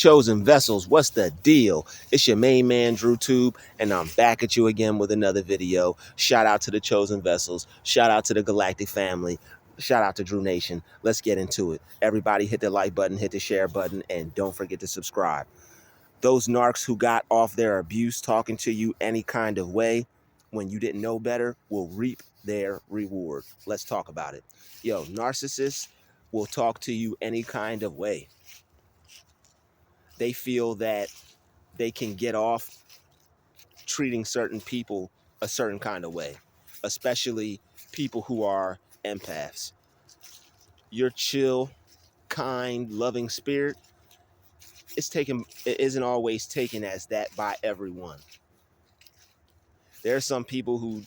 Chosen Vessels, what's the deal? It's your main man, Druuill, and I'm back at you again with another video. Shout out to the Chosen Vessels. Shout out to the Galactic family. Shout out to Drew Nation. Let's get into it. Everybody hit the like button, hit the share button, and don't forget to subscribe. Those narcs who got off their abuse talking to you any kind of way when you didn't know better will reap their reward. Let's talk about it. Yo, narcissists will talk to you any kind of way. They feel that they can get off treating certain people a certain kind of way, especially people who are empaths. Your chill, kind, loving spirit it isn't always taken as that by everyone. There are some people who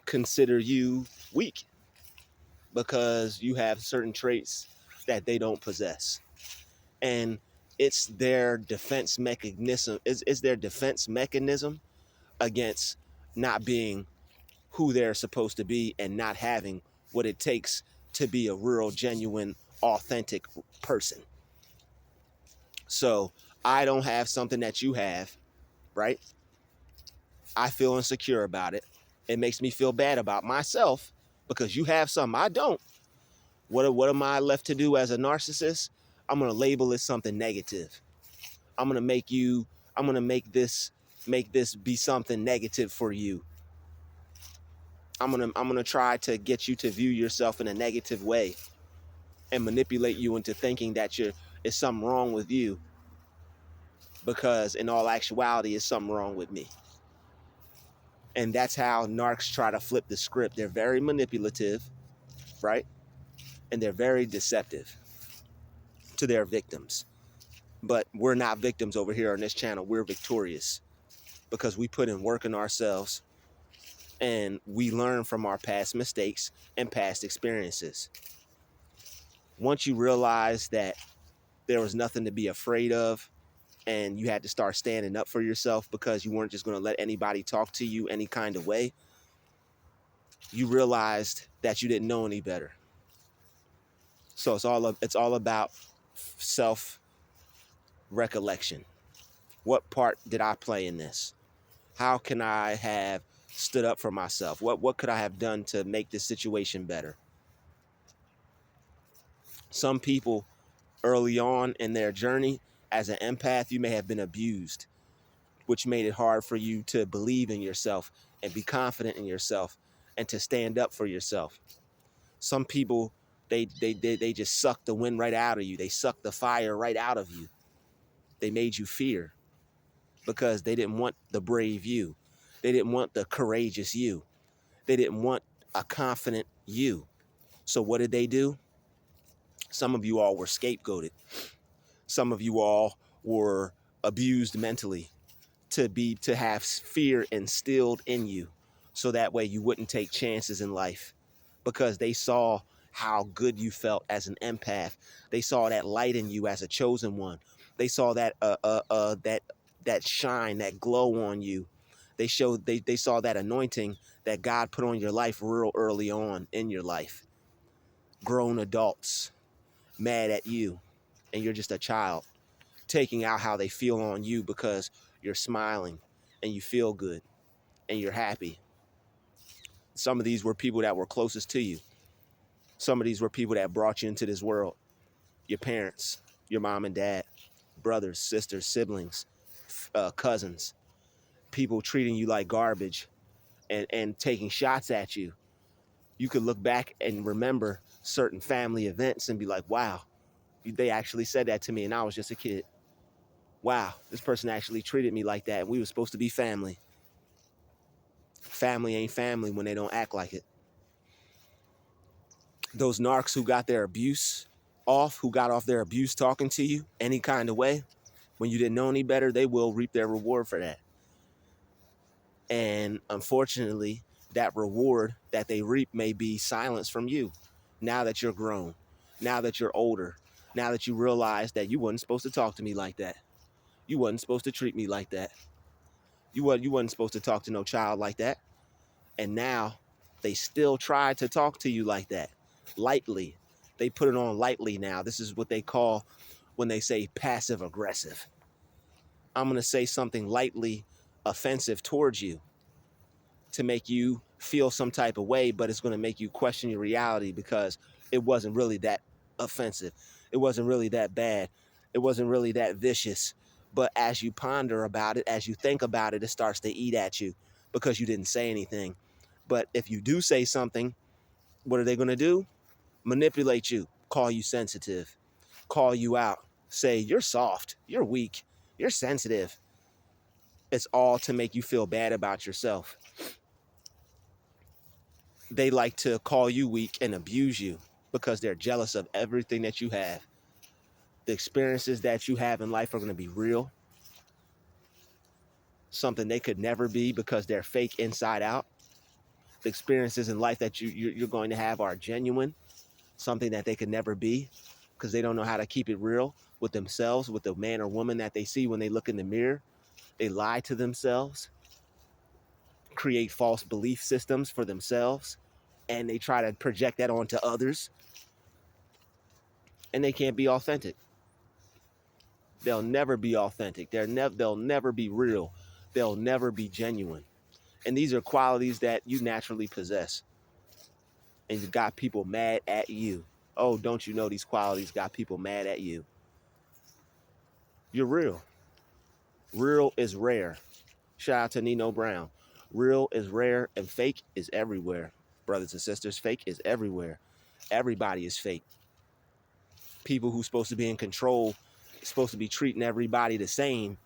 consider you weak because you have certain traits that they don't possess. And it's their defense mechanism. It's their defense mechanism against not being who they're supposed to be and not having what it takes to be a real, genuine, authentic person. So I don't have something that you have, right? I feel insecure about it. It makes me feel bad about myself because you have something I don't. What am I left to do as a narcissist? I'm gonna label it something negative. I'm gonna make this be something negative for you. I'm gonna try to get you to view yourself in a negative way and manipulate you into thinking that there's something wrong with you, because in all actuality it's something wrong with me. And that's how narcs try to flip the script. They're very manipulative, right? And they're very deceptive to their victims. But we're not victims over here on this channel. We're victorious because we put in work in ourselves and we learn from our past mistakes and past experiences. Once you realize that there was nothing to be afraid of and you had to start standing up for yourself because you weren't just going to let anybody talk to you any kind of way, you realized that you didn't know any better. So it's all about self-recollection. What part did I play in this? How can I have stood up for myself? What could I have done to make this situation better? Some people early on in their journey as an empath, you may have been abused, which made it hard for you to believe in yourself and be confident in yourself and to stand up for yourself. Some people, they just suck the wind right out of you. They suck the fire right out of you. They made you fear because they didn't want the brave you. They didn't want the courageous you. They didn't want a confident you. So what did they do? Some of you all were scapegoated. Some of you all were abused mentally to have fear instilled in you, so that way you wouldn't take chances in life, because they saw how good you felt as an empath. They saw that light in you as a chosen one. They saw that that shine, that glow on you. They saw that anointing that God put on your life real early on in your life. Grown adults mad at you and you're just a child, taking out how they feel on you because you're smiling and you feel good and you're happy. Some of these were people that were closest to you. Some of these were people that brought you into this world. Your parents, your mom and dad, brothers, sisters, siblings, cousins, people treating you like garbage and taking shots at you. You could look back and remember certain family events and be like, wow, they actually said that to me and I was just a kid. Wow, this person actually treated me like that. We were supposed to be family. Family ain't family when they don't act like it. Those narcs who got their abuse off, who got off their abuse talking to you any kind of way, when you didn't know any better, they will reap their reward for that. And unfortunately, that reward that they reap may be silence from you. Now that you're grown, now that you're older, now that you realize that you wasn't supposed to talk to me like that. You wasn't supposed to treat me like that. You wasn't supposed to talk to no child like that. And now they still try to talk to you like that, lightly. They put it on lightly now. This is what they call when they say passive aggressive. I'm going to say something lightly offensive towards you to make you feel some type of way, but it's going to make you question your reality because it wasn't really that offensive. It wasn't really that bad. It wasn't really that vicious. But as you ponder about it, as you think about it, it starts to eat at you because you didn't say anything. But if you do say something, what are they going to do? Manipulate you, call you sensitive, call you out, say you're soft, you're weak, you're sensitive. It's all to make you feel bad about yourself. They like to call you weak and abuse you because they're jealous of everything that you have. The experiences that you have in life are going to be real, something they could never be because they're fake inside out. The experiences in life that you're going to have are genuine, something that they could never be because they don't know how to keep it real with themselves, with the man or woman that they see when they look in the mirror. They lie to themselves, create false belief systems for themselves, and they try to project that onto others, and they can't be authentic. They'll never be authentic. They'll never be real. They'll never be genuine. And these are qualities that you naturally possess. And you got people mad at you. Oh, don't you know these qualities got people mad at you? You're real. Real is rare. Shout out to Nino Brown. Real is rare and fake is everywhere. Brothers and sisters, fake is everywhere. Everybody is fake. People who's supposed to be in control, supposed to be treating everybody the same.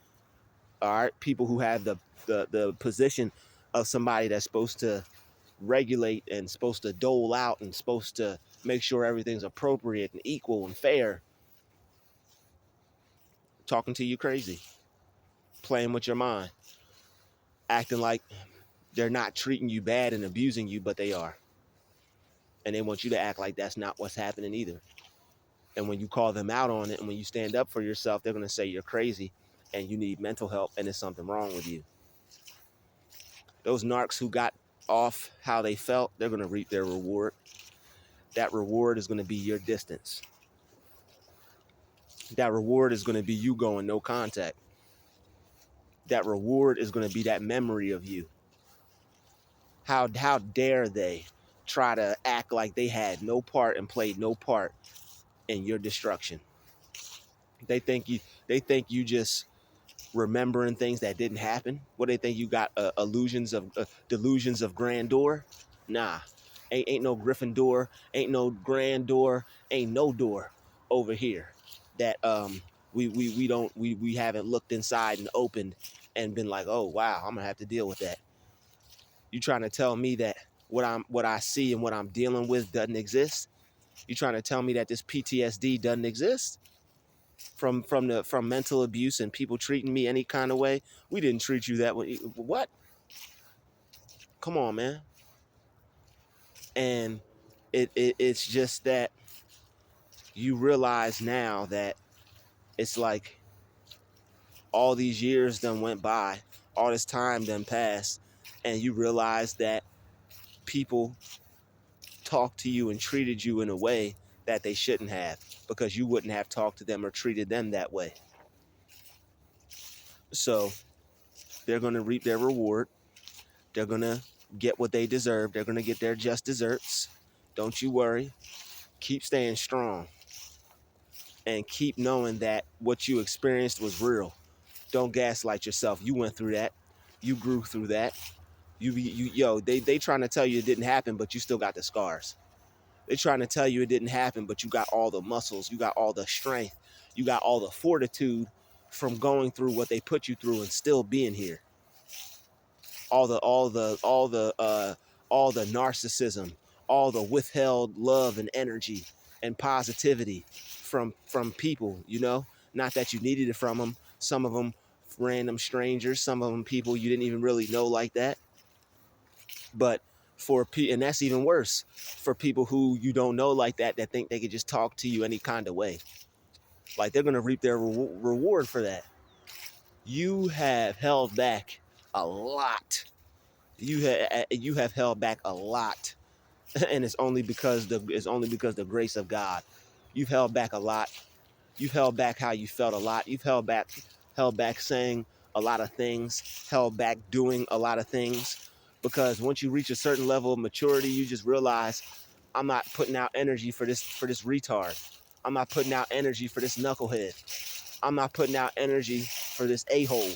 All right, people who have the position of somebody that's supposed to regulate and supposed to dole out and supposed to make sure everything's appropriate and equal and fair, talking to you crazy, playing with your mind, acting like they're not treating you bad and abusing you, but they are. And they want you to act like that's not what's happening either. And when you call them out on it and when you stand up for yourself, they're going to say you're crazy and you need mental help and there's something wrong with you. Those narcs who got off how they felt, they're going to reap their reward. That reward is going to be your distance. That reward is going to be you going no contact. That reward is going to be that memory of you. How dare they try to act like they had no part and played no part in your destruction. They think you just remembering things that didn't happen. What, they think you got delusions of grandeur? Nah, ain't no Gryffindor, ain't no grand door, ain't no door over here that we haven't looked inside and opened and been like, oh wow, I'm gonna have to deal with that. You trying to tell me that what I see and what I'm dealing with doesn't exist? You trying to tell me that this PTSD doesn't exist? From mental abuse and people treating me any kind of way? We didn't treat you that way. What? Come on, man. And it's just that you realize now that it's like all these years done went by, all this time done passed, and you realize that people talked to you and treated you in a way that they shouldn't have, because you wouldn't have talked to them or treated them that way. So they're going to reap their reward. They're going to get what they deserve. They're going to get their just desserts. Don't you worry. Keep staying strong. And keep knowing that what you experienced was real. Don't gaslight yourself. You went through that. You grew through that. They trying to tell you it didn't happen, but you still got the scars. They're trying to tell you it didn't happen, but you got all the muscles. You got all the strength. You got all the fortitude from going through what they put you through and still being here. All the narcissism, all the withheld love and energy and positivity from people, not that you needed it from them. Some of them random strangers, some of them people you didn't even really know like that. But and that's even worse for people who you don't know like that think they could just talk to you any kind of way. Like, they're going to reap their reward for that. You have held back a lot. You have held back a lot, and it's only because the grace of God. You've held back a lot. You've held back how you felt a lot. You've held back saying a lot of things, held back doing a lot of things, because once you reach a certain level of maturity, you just realize, I'm not putting out energy for this retard. I'm not putting out energy for this knucklehead. I'm not putting out energy for this a-hole.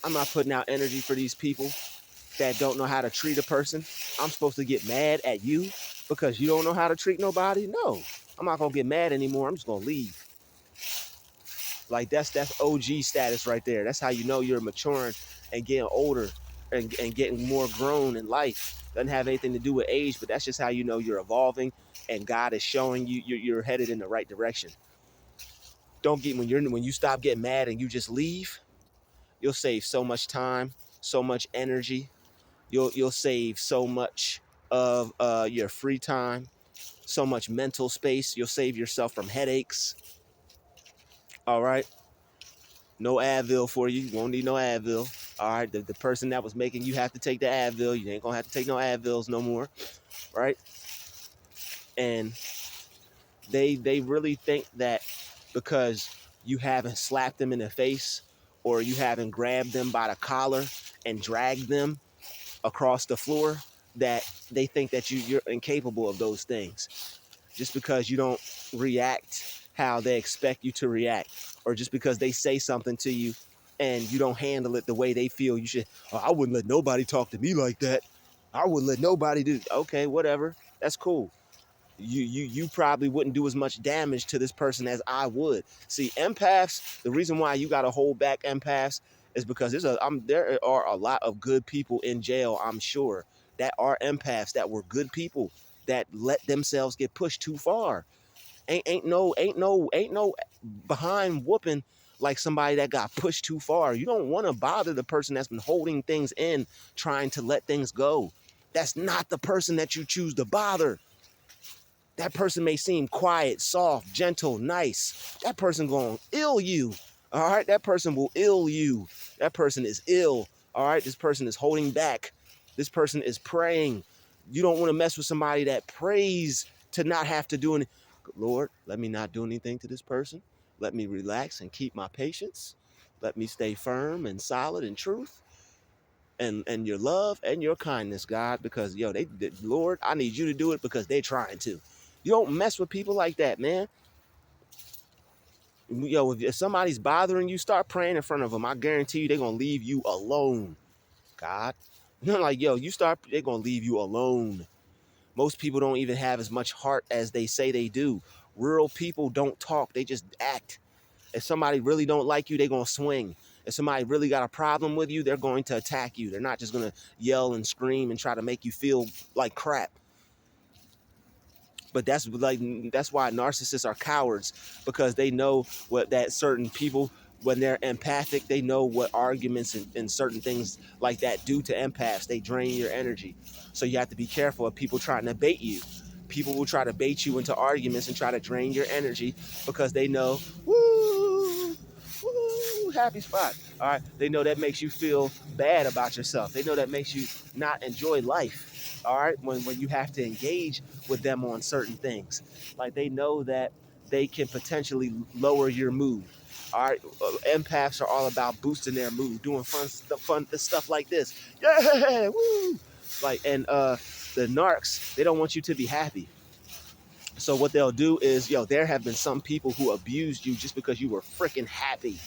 I'm not putting out energy for these people that don't know how to treat a person. I'm supposed to get mad at you because you don't know how to treat nobody? No, I'm not gonna get mad anymore. I'm just gonna leave. Like that's OG status right there. That's how you know you're maturing and getting older and getting more grown in life. Doesn't have anything to do with age, but that's just how you know you're evolving and God is showing you you're headed in the right direction. Don't get when you stop getting mad and you just leave, you'll save so much time, so much energy. You'll save so much of your free time, so much mental space. You'll save yourself from headaches. All right. No Advil for you. You won't need no Advil. All right. The person that was making you have to take the Advil, you ain't gonna have to take no Advils no more. Right. And they really think that because you haven't slapped them in the face or you haven't grabbed them by the collar and dragged them across the floor, that they think that you're incapable of those things. Just because you don't react how they expect you to react, or just because they say something to you and you don't handle it the way they feel you should. Oh, I wouldn't let nobody talk to me like that. I wouldn't let nobody do. Okay, whatever. That's cool. You probably wouldn't do as much damage to this person as I would. See, empaths, the reason why you got to hold back empaths is because there are a lot of good people in jail, I'm sure, that are empaths that were good people that let themselves get pushed too far. Ain't no behind whooping like somebody that got pushed too far. You don't want to bother the person that's been holding things in, trying to let things go. That's not the person that you choose to bother. That person may seem quiet, soft, gentle, nice. That person gonna ill you. All right, that person will ill you. That person is ill. All right, this person is holding back. This person is praying. You don't want to mess with somebody that prays to not have to do anything. Lord, let me not do anything to this person. Let me relax and keep my patience. Let me stay firm and solid in truth and your love and your kindness, God, because Lord, I need you to do it because they're trying to. You don't mess with people like that, man. If somebody's bothering you, start praying in front of them. I guarantee you they're gonna leave you alone. God. Like, they're gonna leave you alone. Most people don't even have as much heart as they say they do. Rural people don't talk, they just act. If somebody really don't like you, they're gonna swing. If somebody really got a problem with you, they're going to attack you. They're not just gonna yell and scream and try to make you feel like crap. But that's why narcissists are cowards, because they know what that certain people, when they're empathic, they know what arguments and certain things like that do to empaths. They drain your energy. So you have to be careful of people trying to bait you. People will try to bait you into arguments and try to drain your energy because they know, woo, woo, happy spot. All right. They know that makes you feel bad about yourself. They know that makes you not enjoy life. All right. When you have to engage with them on certain things, like they know that they can potentially lower your mood. All right. Empaths are all about boosting their mood, doing fun stuff like this. Yeah. Woo. Like, and the narcs, they don't want you to be happy. So what they'll do is, there have been some people who abused you just because you were freaking happy.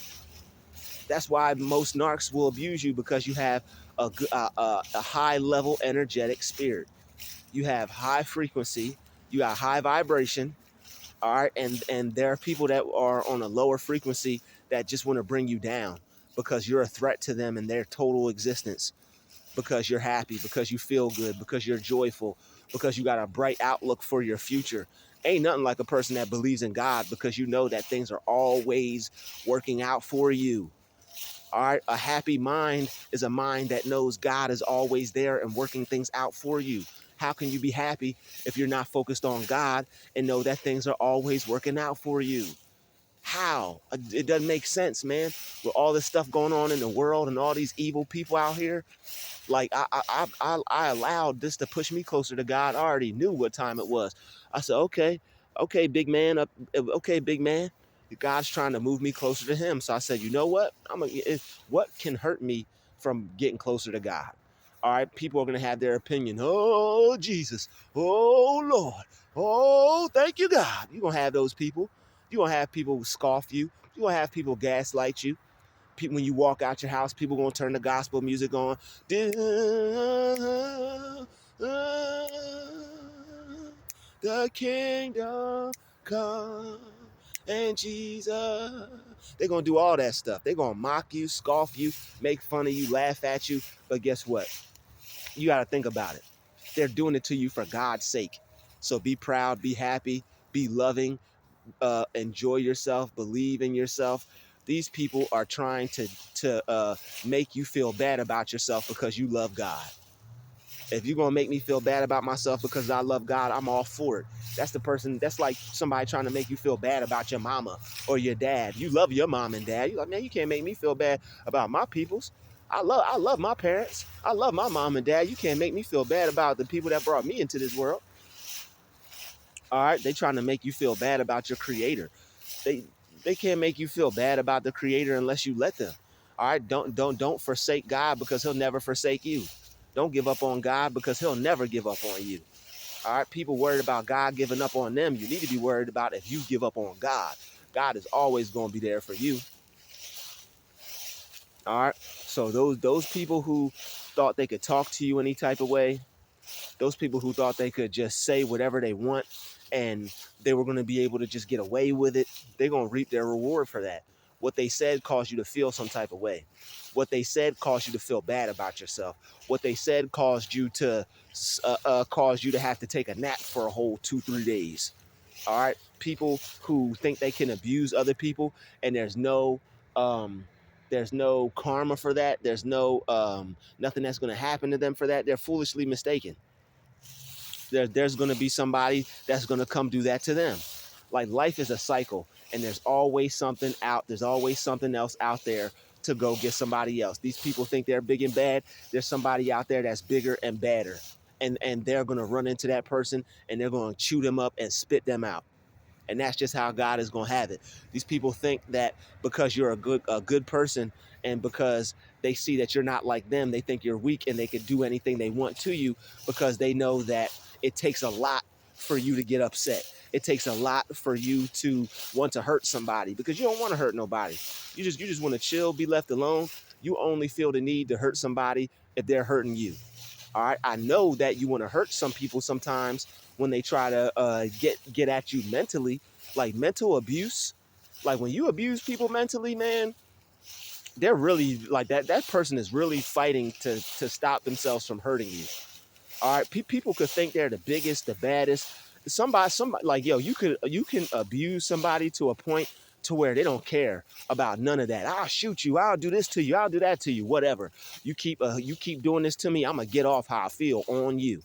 That's why most narcs will abuse you, because you have a high level energetic spirit. You have high frequency. You got high vibration. All right. And there are people that are on a lower frequency that just want to bring you down because you're a threat to them and their total existence, because you're happy, because you feel good, because you're joyful, because you got a bright outlook for your future. Ain't nothing like a person that believes in God, because you know that things are always working out for you. All right. A happy mind is a mind that knows God is always there and working things out for you. How can you be happy if you're not focused on God and know that things are always working out for you? How? It doesn't make sense, man. With all this stuff going on in the world and all these evil people out here, like I allowed this to push me closer to God. I already knew what time it was. I said, okay, Okay, big man, okay, big man. God's trying to move me closer to him. So I said, you know what? What can hurt me from getting closer to God? All right, people are going to have their opinion. Oh, Jesus. Oh, Lord. Oh, thank you, God. You're going to have those people. You're going to have people scoff you. You're going to have people gaslight you. People, when you walk out your house, people going to turn the gospel music on. The kingdom come and Jesus. They're going to do all that stuff. They're going to mock you, scoff you, make fun of you, laugh at you. But guess what? You got to think about it. They're doing it to you for God's sake. So be proud, be happy, be loving, enjoy yourself, believe in yourself. These people are trying to make you feel bad about yourself because you love God. If you're gonna make me feel bad about myself because I love God, I'm all for it. That's like somebody trying to make you feel bad about your mama or your dad. You love your mom and dad. You're like, man, you can't make me feel bad about my peoples. I love my parents. I love my mom and dad. You can't make me feel bad about the people that brought me into this world. All right, they trying to make you feel bad about your creator. They they can't make you feel bad about the creator unless you let them. All right, don't forsake God because he'll never forsake you. Don't give up on God because he'll never give up on you. All right, people worried about God giving up on them. You need to be worried about if you give up on God. God is always going to be there for you. All right. So those people who thought they could talk to you any type of way, those people who thought they could just say whatever they want and they were going to be able to just get away with it, they're going to reap their reward for that. What they said caused you to feel some type of way. What they said caused you to feel bad about yourself. What they said caused you to have to take a nap for a whole 2-3 days. All right, people who think they can abuse other people and um, there's no karma for that. There's no nothing that's going to happen to them for that. They're foolishly mistaken. There's going to be somebody that's going to come do that to them. Like life is a cycle, and there's always something out. There's always something else out there to go get somebody else. These people think they're big and bad. There's somebody out there that's bigger and badder, and they're going to run into that person and they're going to chew them up and spit them out. And that's just how God is going to have it. These people think that because you're a good person and because they see that you're not like them, they think you're weak and they can do anything they want to you because they know that it takes a lot for you to get upset. It takes a lot for you to want to hurt somebody because you don't want to hurt nobody. You just want to chill, be left alone. You only feel the need to hurt somebody if they're hurting you. All right, I know that you want to hurt some people sometimes when they try to get at you mentally, like mental abuse. Like when you abuse people mentally, man, they're really like that. That person is really fighting to stop themselves from hurting you. All right, people could think they're the biggest, the baddest. Somebody like yo, you can abuse somebody to a point to where they don't care about none of that. I'll shoot you. I'll do this to you. I'll do that to you. Whatever. You keep doing this to me. I'm gonna get off how I feel on you.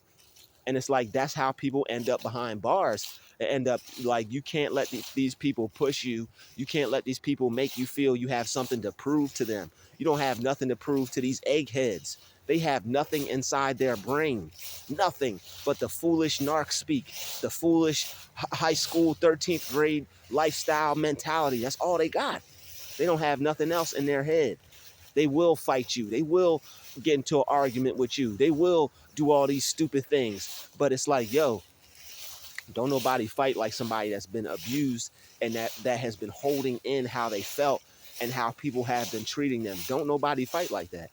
And it's like that's how people end up behind bars. They end up like you can't let these people push you. You can't let these people make you feel you have something to prove to them. You don't have nothing to prove to these eggheads. They have nothing inside their brain, nothing but the foolish narc speak, the foolish high school 13th grade lifestyle mentality. That's all they got. They don't have nothing else in their head. They will fight you. They will get into an argument with you. They will do all these stupid things. But it's like, yo, don't nobody fight like somebody that's been abused and that has been holding in how they felt and how people have been treating them. Don't nobody fight like that.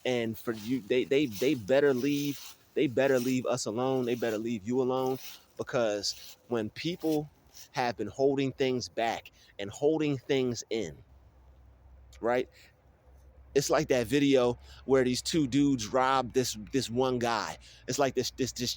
And for you, they better leave. They better leave us alone. They better leave you alone because when people have been holding things back and holding things in, right? It's like that video where these two dudes robbed this one guy. It's like this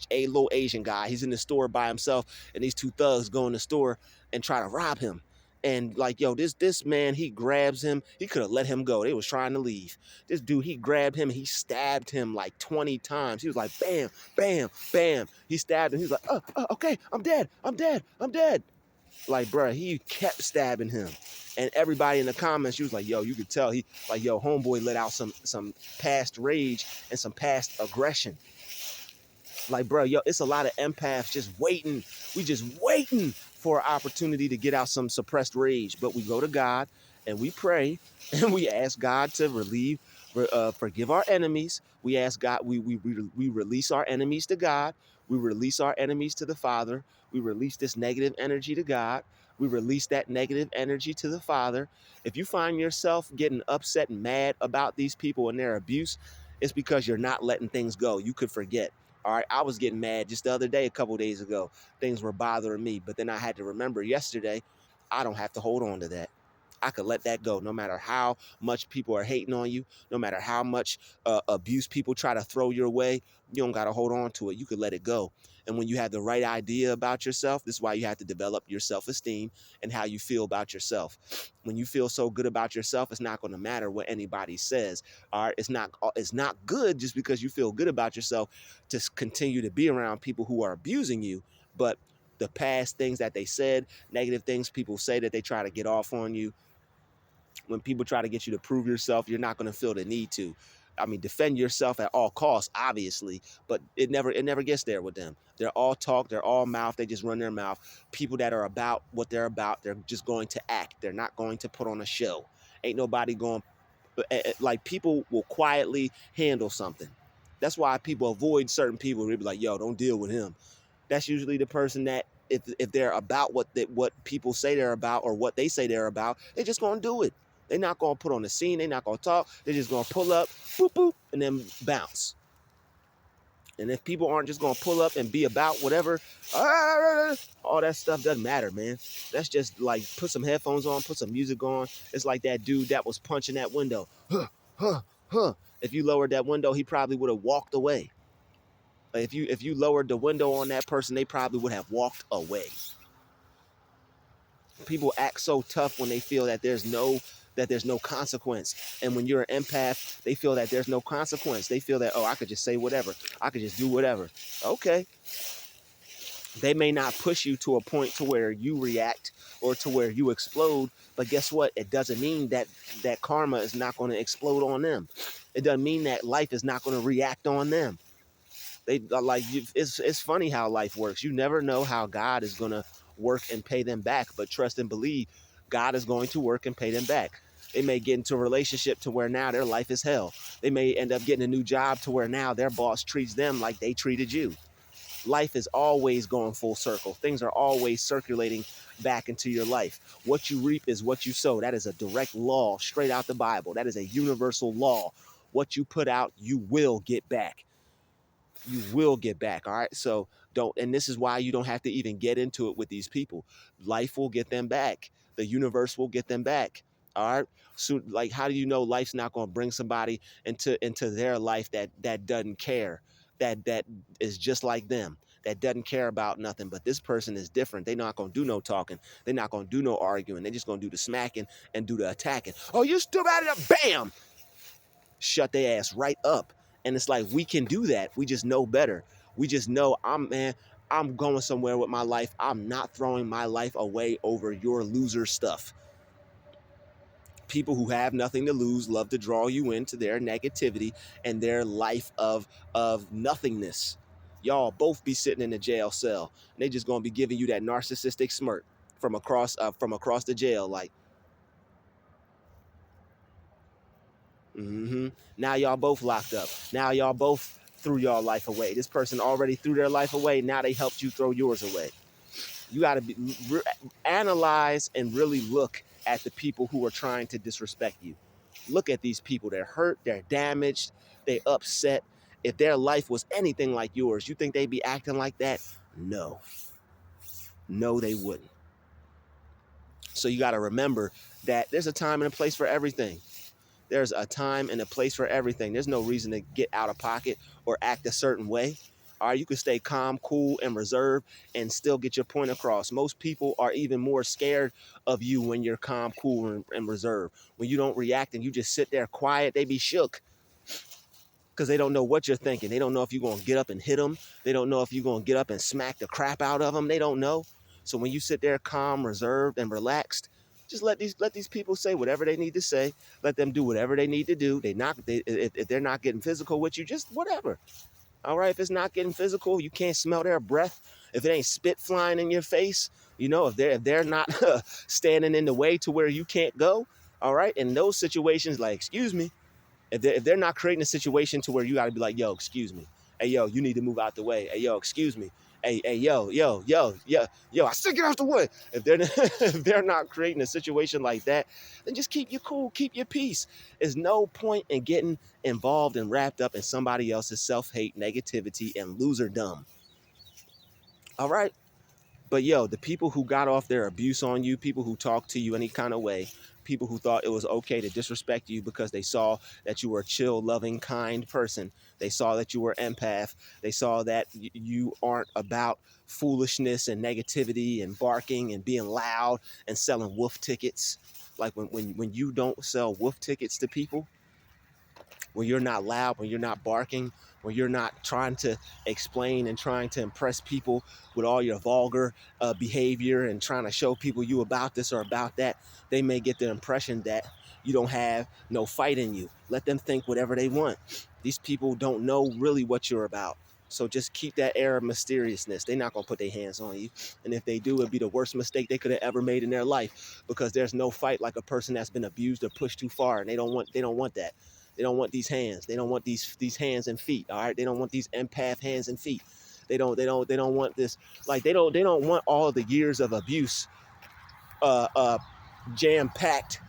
a little Asian guy. He's in the store by himself, and these two thugs go in the store and try to rob him. And like, yo, this man, he grabs him. He could have let him go. They was trying to leave. This dude, he grabbed him. He stabbed him like 20 times. He was like, bam, bam, bam. He stabbed him. He was like, okay, I'm dead. I'm dead. I'm dead. Like, bruh, he kept stabbing him. And everybody in the comments, she was like, yo, you could tell he, like, yo, homeboy let out some past rage and some past aggression. Like, bro, yo, it's a lot of empaths just waiting. We just waiting for an opportunity to get out some suppressed rage. But we go to God and we pray and we ask God to forgive our enemies. We ask God, we release our enemies to God. We release our enemies to the Father. We release this negative energy to God. We release that negative energy to the Father. If you find yourself getting upset and mad about these people and their abuse, it's because you're not letting things go. You could forget. All right, I was getting mad just the other day, a couple days ago. Things were bothering me, but then I had to remember yesterday, I don't have to hold on to that. I could let that go no matter how much people are hating on you, no matter how much abuse people try to throw your way. You don't got to hold on to it. You could let it go. And when you have the right idea about yourself, this is why you have to develop your self-esteem and how you feel about yourself. When you feel so good about yourself, it's not going to matter what anybody says. All right, it's not good just because you feel good about yourself to continue to be around people who are abusing you, but the past things that they said, negative things people say that they try to get off on you, when people try to get you to prove yourself, you're not going to feel the need to. I mean, defend yourself at all costs, obviously, but it never gets there with them. They're all talk, they're all mouth, they just run their mouth. People that are about what they're about, they're just going to act. They're not going to put on a show. Ain't nobody going, like, people will quietly handle something. That's why people avoid certain people. They'll be like, yo, don't deal with him. That's usually the person that if they're about what people say they're about or what they say they're about, they're just gonna do it. They're not gonna put on the scene. They're not gonna talk. They're just gonna pull up, boop boop, and then bounce. And if people aren't just gonna pull up and be about whatever, all that stuff doesn't matter, man. That's just like put some headphones on, put some music on. It's like that dude that was punching that window. Huh, huh, huh. If you lowered that window, he probably would have walked away. Like if you lowered the window on that person, they probably would have walked away. People act so tough when they feel that there's no consequence. And when you're an empath, they feel that there's no consequence. They feel that, oh, I could just say whatever. I could just do whatever. Okay. They may not push you to a point to where you react or to where you explode, but guess what? It doesn't mean that karma is not going to explode on them. It doesn't mean that life is not going to react on them. It's funny how life works. You never know how God is going to work and pay them back, but trust and believe God is going to work and pay them back. They may get into a relationship to where now their life is hell. They may end up getting a new job to where now their boss treats them like they treated you. Life is always going full circle. Things are always circulating back into your life. What you reap is what you sow. That is a direct law straight out the Bible. That is a universal law. What you put out, you will get back. You will get back. All right. So don't, and this is why you don't have to even get into it with these people. Life will get them back. The universe will get them back. All right. So like, how do you know life's not going to bring somebody into their life that doesn't care, that is just like them, that doesn't care about nothing? But this person is different. They're not going to do no talking. They're not going to do no arguing. They're just going to do the smacking and do the attacking. Oh, you still at it? Bam! Shut their ass right up. And it's like, we can do that. We just know better. We just know, I'm going somewhere with my life. I'm not throwing my life away over your loser stuff. People who have nothing to lose love to draw you into their negativity and their life of nothingness. Y'all both be sitting in a jail cell. And they just gonna be giving you that narcissistic smirk from across the jail, like, now y'all both locked up. Now y'all both threw y'all life away. This person already threw their life away. Now they helped you throw yours away. You got to analyze and really look at the people who are trying to disrespect you. Look at these people. They're hurt. They're damaged. They're upset. If their life was anything like yours, you think they'd be acting like that? No. No, they wouldn't. So you got to remember that there's a time and a place for everything. There's a time and a place for everything. There's no reason to get out of pocket or act a certain way. All right, you can stay calm, cool, and reserved and still get your point across. Most people are even more scared of you when you're calm, cool, and reserved. When you don't react and you just sit there quiet, they be shook because they don't know what you're thinking. They don't know if you're going to get up and hit them. They don't know if you're going to get up and smack the crap out of them. They don't know. So when you sit there calm, reserved, and relaxed, just let these people say whatever they need to say. Let them do whatever they need to do. If they're not getting physical with you, just whatever. All right, if it's not getting physical, you can't smell their breath. if it ain't spit flying in your face, if they're not standing in the way to where you can't go, all right, in those situations, like, excuse me, if they're not creating a situation to where you got to be like, yo, excuse me, hey, yo, you need to move out the way, hey, yo, excuse me, hey, yo, I said get out the way. If they're if they're not creating a situation like that, then just keep your cool, keep your peace. There's no point in getting involved and wrapped up in somebody else's self-hate, negativity, and loserdom. All right. But yo, the people who got off their abuse on you, people who talked to you any kind of way, people who thought it was okay to disrespect you because they saw that you were a chill, loving, kind person. They saw that you were empath. They saw that you aren't about foolishness and negativity and barking and being loud and selling wolf tickets. Like when you don't sell wolf tickets to people, when you're not loud, when you're not barking, when you're not trying to explain and trying to impress people with all your vulgar behavior and trying to show people you about this or about that, they may get the impression that you don't have no fight in you. Let them think whatever they want. These people don't know really what you're about. So just keep that air of mysteriousness. They're not going to put their hands on you. And if they do, it'd be the worst mistake they could have ever made in their life, because there's no fight like a person that's been abused or pushed too far. And they don't want that. They don't want these hands. They don't want these hands and feet. All right. They don't want these empath hands and feet. They don't want this. Like they don't want all the years of abuse jam packed,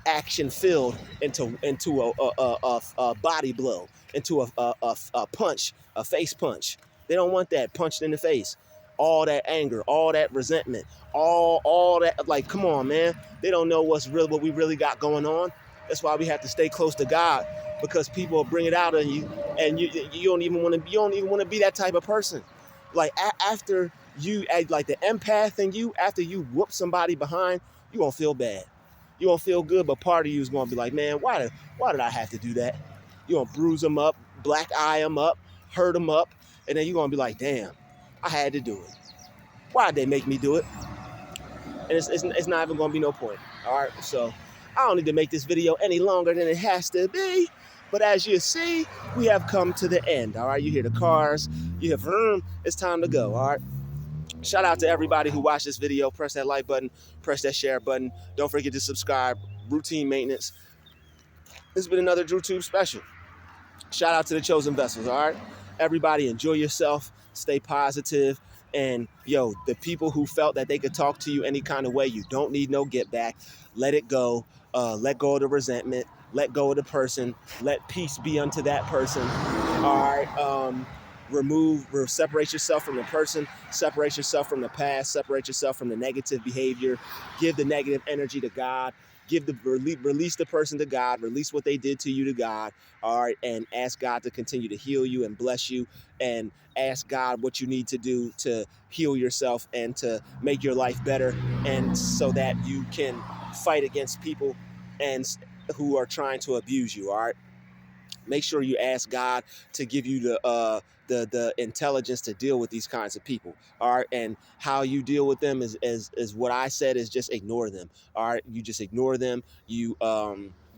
action filled into a body blow, into a punch, a face punch. They don't want that punched in the face. All that anger, all that resentment, all that, like, come on, man. They don't know what we really got going on. That's why we have to stay close to God, because people will bring it out on you, and you don't even want to be that type of person. Like after you, like the empath in you, after you whoop somebody behind, you gonna feel bad. You gonna feel good, but part of you is gonna be like, man, why did I have to do that? You gonna bruise them up, black eye them up, hurt them up, and then you gonna be like, damn, I had to do it. Why'd they make me do it? And it's not even gonna be no point. All right, so I don't need to make this video any longer than it has to be. But as you see, we have come to the end. All right, you hear the cars, you hear vroom, it's time to go. All right. Shout out to everybody who watched this video. Press that like button, press that share button. Don't forget to subscribe. Routine maintenance. This has been another DruTube special. Shout out to the chosen vessels, all right? Everybody enjoy yourself, stay positive, and yo, the people who felt that they could talk to you any kind of way, you don't need no get back. Let it go. Let go of the resentment. Let go of the person. Let peace be unto that person. All right. Separate yourself from the person, separate yourself from the past, separate yourself from the negative behavior, give the negative energy to God, release the person to God, release what they did to you to God, all right, and ask God to continue to heal you and bless you, and ask God what you need to do to heal yourself and to make your life better, and so that you can fight against people and who are trying to abuse you, all right? Make sure you ask God to give you the intelligence to deal with these kinds of people. All right. And how you deal with them is what I said, is just ignore them. All right. You just ignore them. You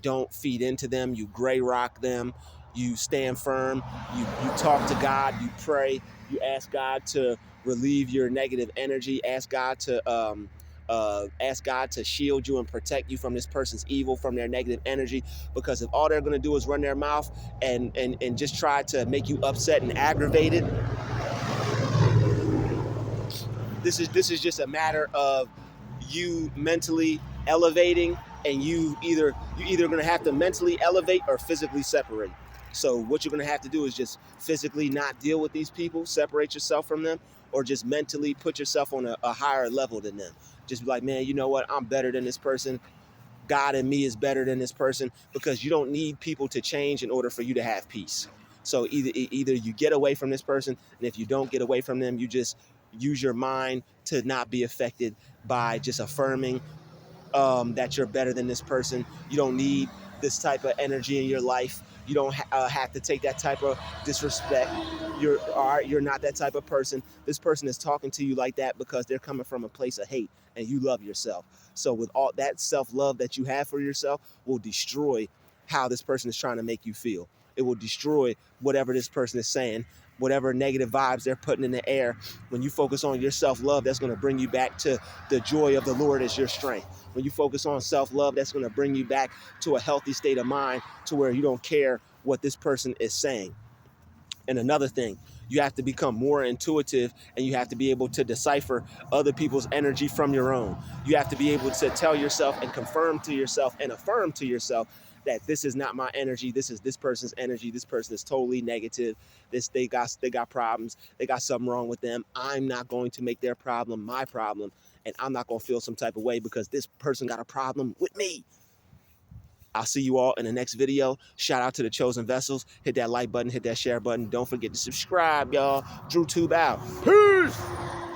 don't feed into them. You gray rock them. You stand firm. You talk to God. You pray. You ask God to relieve your negative energy. Ask God to shield you and protect you from this person's evil, from their negative energy. Because if all they're going to do is run their mouth and just try to make you upset and aggravated, this is just a matter of you mentally elevating, and you either going to have to mentally elevate or physically separate. So what you're going to have to do is just physically not deal with these people, separate yourself from them, or just mentally put yourself on a higher level than them. Just be like, man, you know what? I'm better than this person. God in me is better than this person, because you don't need people to change in order for you to have peace. So either you get away from this person, and if you don't get away from them, you just use your mind to not be affected by just affirming that you're better than this person. You don't need this type of energy in your life. You don't have to take that type of disrespect. You're all right. You're not that type of person. This person is talking to you like that because they're coming from a place of hate, and you love yourself. So with all that self-love that you have for yourself, will destroy how this person is trying to make you feel. It will destroy whatever this person is saying whatever negative vibes they're putting in the air. When you focus on your self-love, that's going to bring you back to the joy of the Lord as your strength. When you focus on self-love, that's going to bring you back to a healthy state of mind to where you don't care what this person is saying. And another thing, you have to become more intuitive, and you have to be able to decipher other people's energy from your own. You have to be able to tell yourself and confirm to yourself and affirm to yourself that this is not my energy. This is this person's energy. This person is totally negative. They got problems. They got something wrong with them. I'm not going to make their problem my problem, and I'm not going to feel some type of way because this person got a problem with me. I'll see you all in the next video. Shout out to the chosen vessels. Hit that like button, hit that share button. Don't forget to subscribe, y'all. Druuill out. Peace.